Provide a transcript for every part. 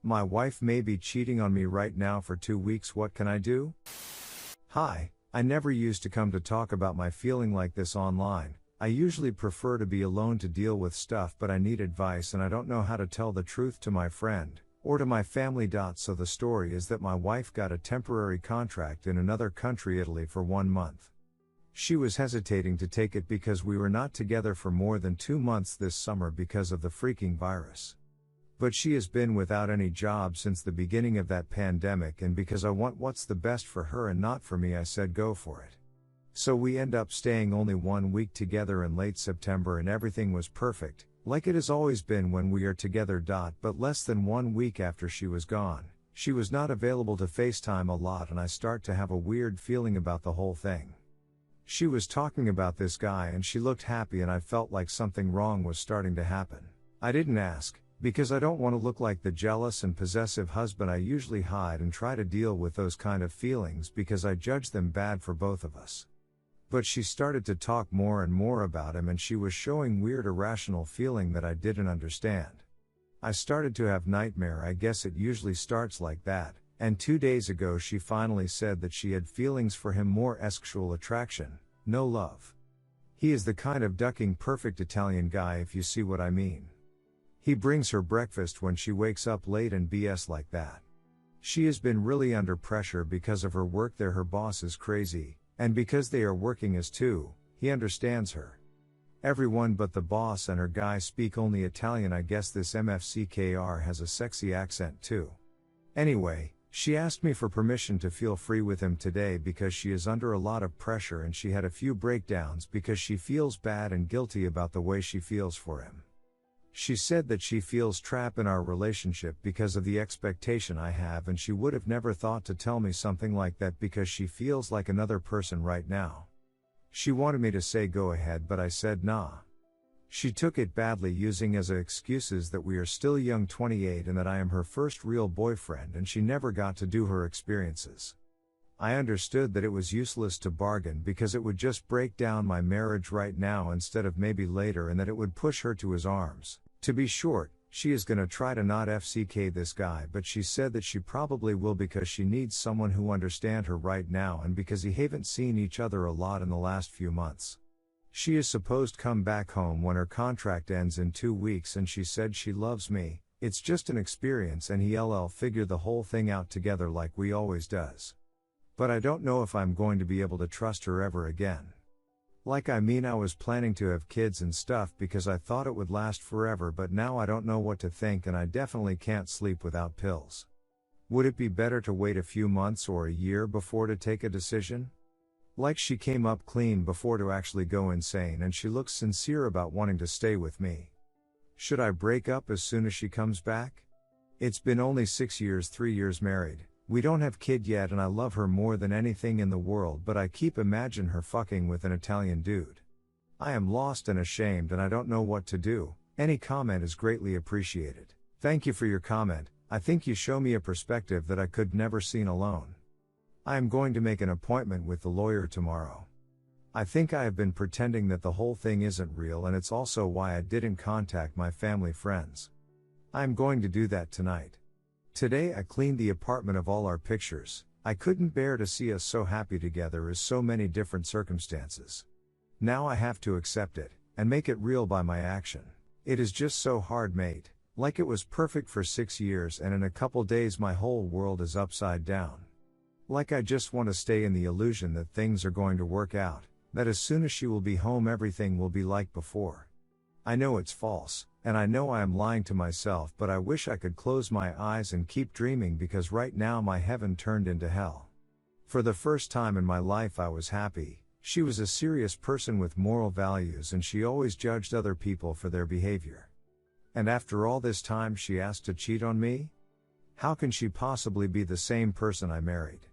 My wife may be cheating on me right now for 2 weeks, what can I do? Hi, I never used to come to talk about my feeling like this online. I usually prefer to be alone to deal with stuff, but I need advice and I don't know how to tell the truth to my friend, or to my family. So the story is that my wife got a temporary contract in another country, Italy, for 1 month. She was hesitating to take it because we were not together for more than 2 months this summer because of the freaking virus. But she has been without any job since the beginning of that pandemic, and because I want what's the best for her and not for me, I said go for it. So we end up staying only 1 week together in late September, and everything was perfect, like it has always been when we are together. But less than 1 week after she was gone, she was not available to FaceTime a lot, and I start to have a weird feeling about the whole thing. She was talking about this guy and she looked happy, and I felt like something wrong was starting to happen. I didn't ask, because I don't want to look like the jealous and possessive husband. I usually hide and try to deal with those kind of feelings because I judge them bad for both of us. But she started to talk more and more about him, and she was showing weird irrational feeling that I didn't understand. I started to have nightmare. I guess it usually starts like that, and 2 days ago she finally said that she had feelings for him, more sexual attraction, no love. He is the kind of ducking perfect Italian guy, if you see what I mean. He brings her breakfast when she wakes up late and BS like that. She has been really under pressure because of her work there. Her boss is crazy, and because they are working as two, he understands her. Everyone but the boss and her guy speak only Italian. I guess this MFCKR has a sexy accent too. Anyway, she asked me for permission to feel free with him today because she is under a lot of pressure, and she had a few breakdowns because she feels bad and guilty about the way she feels for him. She said that she feels trapped in our relationship because of the expectation I have, and she would have never thought to tell me something like that because she feels like another person right now. She wanted me to say go ahead, but I said nah. She took it badly, using as excuses that we are still young, 28, and that I am her first real boyfriend and she never got to do her experiences. I understood that it was useless to bargain because it would just break down my marriage right now instead of maybe later, and that it would push her to his arms. To be short, she is gonna try to not FCK this guy, but she said that she probably will because she needs someone who understand her right now, and because he haven't seen each other a lot in the last few months. She is supposed to come back home when her contract ends in 2 weeks, and she said she loves me, it's just an experience, and he'll figure the whole thing out together like we always does. But I don't know if I'm going to be able to trust her ever again. I was planning to have kids and stuff because I thought it would last forever, but now I don't know what to think, and I definitely can't sleep without pills. Would it be better to wait a few months or a year before to take a decision? She came up clean before to actually go insane, and she looks sincere about wanting to stay with me. Should I break up as soon as she comes back? It's been only 6 years, 3 years married. We don't have kid yet, and I love her more than anything in the world, but I keep imagine her fucking with an Italian dude. I am lost and ashamed, and I don't know what to do. Any comment is greatly appreciated. Thank you for your comment. I think you show me a perspective that I could never seen alone. I am going to make an appointment with the lawyer tomorrow. I think I have been pretending that the whole thing isn't real, and it's also why I didn't contact my family friends. I am going to do that tonight. Today I cleaned the apartment of all our pictures. I couldn't bear to see us so happy together as so many different circumstances. Now I have to accept it, and make it real by my action. It is just so hard, mate. Like it was perfect for 6 years, and in a couple days my whole world is upside down. Like I just want to stay in the illusion that things are going to work out, that as soon as she will be home everything will be like before. I know it's false, and I know I am lying to myself, but I wish I could close my eyes and keep dreaming, because right now my heaven turned into hell. For the first time in my life I was happy. She was a serious person with moral values, and she always judged other people for their behavior. And after all this time she asked to cheat on me? How can she possibly be the same person I married?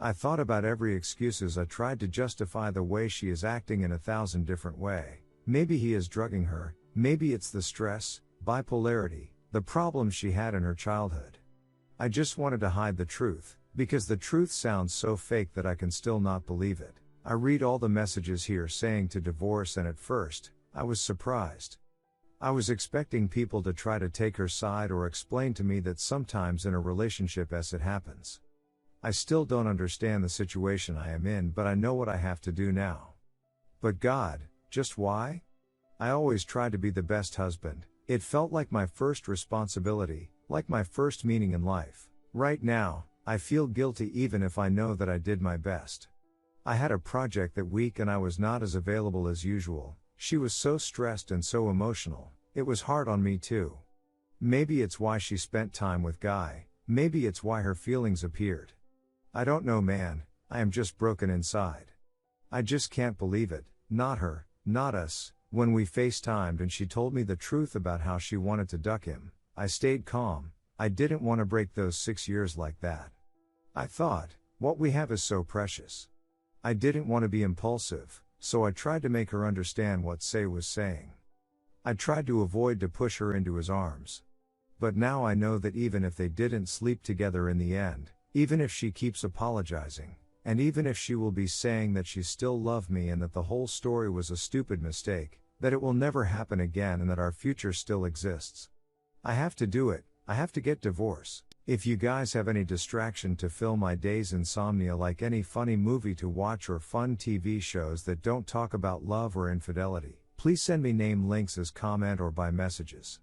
I thought about every excuses. I tried to justify the way she is acting in 1,000 different ways. Maybe he is drugging her, maybe it's the stress, bipolarity, the problems she had in her childhood. I just wanted to hide the truth, because the truth sounds so fake that I can still not believe it. I read all the messages here saying to divorce, and at first, I was surprised. I was expecting people to try to take her side or explain to me that sometimes in a relationship as it happens. I still don't understand the situation I am in, but I know what I have to do now. But God, just why? I always tried to be the best husband. It felt like my first responsibility, like my first meaning in life. Right now, I feel guilty even if I know that I did my best. I had a project that week and I was not as available as usual. She was so stressed and so emotional. It was hard on me too. Maybe it's why she spent time with Guy. Maybe it's why her feelings appeared. I don't know, man. I am just broken inside. I just can't believe it. Not her, not us. When we FaceTimed and she told me the truth about how she wanted to duck him, I stayed calm. I didn't want to break those 6 years like that. I thought, what we have is so precious. I didn't want to be impulsive, so I tried to make her understand what Say was saying. I tried to avoid to push her into his arms. But now I know that even if they didn't sleep together in the end, even if she keeps apologizing, and even if she will be saying that she still loved me and that the whole story was a stupid mistake, that it will never happen again and that our future still exists. I have to do it. I have to get divorced. If you guys have any distraction to fill my days insomnia, like any funny movie to watch or fun TV shows that don't talk about love or infidelity, please send me name links as comment or by messages.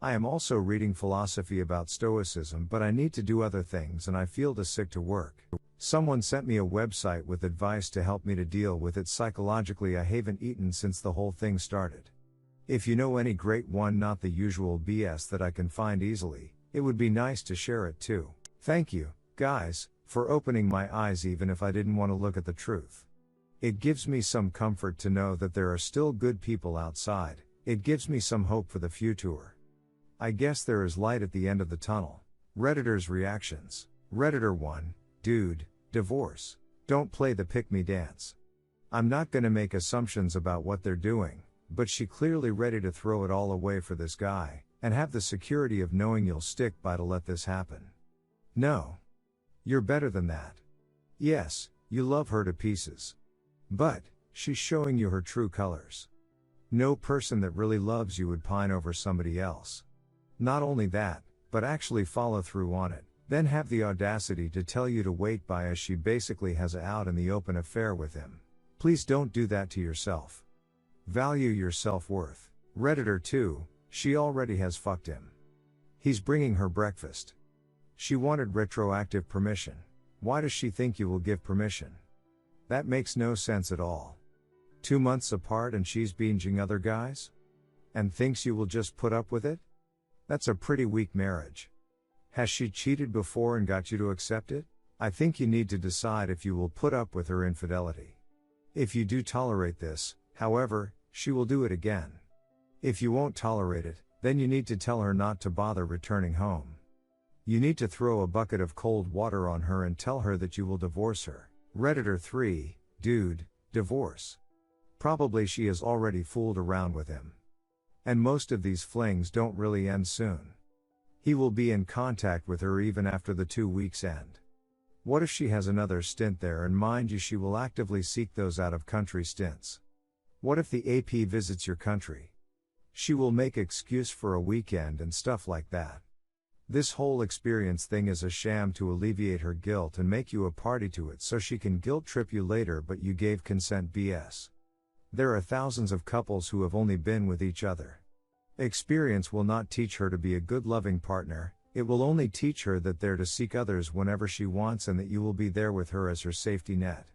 I am also reading philosophy about Stoicism, but I need to do other things and I feel too sick to work. Someone sent me a website with advice to help me to deal with it psychologically. I haven't eaten since the whole thing started. If you know any great one, not the usual BS that I can find easily, it would be nice to share it too. Thank you, guys, for opening my eyes even if I didn't want to look at the truth. It gives me some comfort to know that there are still good people outside. It gives me some hope for the future. I guess there is light at the end of the tunnel. Redditors' reactions. Redditor 1, dude, divorce. Don't play the pick-me dance. I'm not gonna make assumptions about what they're doing, but she clearly ready to throw it all away for this guy, and have the security of knowing you'll stick by to let this happen. No. You're better than that. Yes, you love her to pieces. But, she's showing you her true colors. No person that really loves you would pine over somebody else. Not only that, but actually follow through on it, then have the audacity to tell you to wait by as she basically has an out in the open affair with him. Please don't do that to yourself. Value your self-worth. Redditor 2, she already has fucked him. He's bringing her breakfast. She wanted retroactive permission. Why does she think you will give permission? That makes no sense at all. 2 months apart and she's binging other guys? And thinks you will just put up with it? That's a pretty weak marriage. Has she cheated before and got you to accept it? I think you need to decide if you will put up with her infidelity. If you do tolerate this, however, she will do it again. If you won't tolerate it, then you need to tell her not to bother returning home. You need to throw a bucket of cold water on her and tell her that you will divorce her. Redditor 3, dude, divorce. Probably she has already fooled around with him. And most of these flings don't really end soon. He will be in contact with her even after the 2 weeks end. What if she has another stint there, and mind you, she will actively seek those out-of-country stints? What if the AP visits your country? She will make excuse for a weekend and stuff like that. This whole experience thing is a sham to alleviate her guilt and make you a party to it so she can guilt trip you later, but you gave consent BS. There are thousands of couples who have only been with each other. Experience will not teach her to be a good loving partner, it will only teach her that they're to seek others whenever she wants and that you will be there with her as her safety net.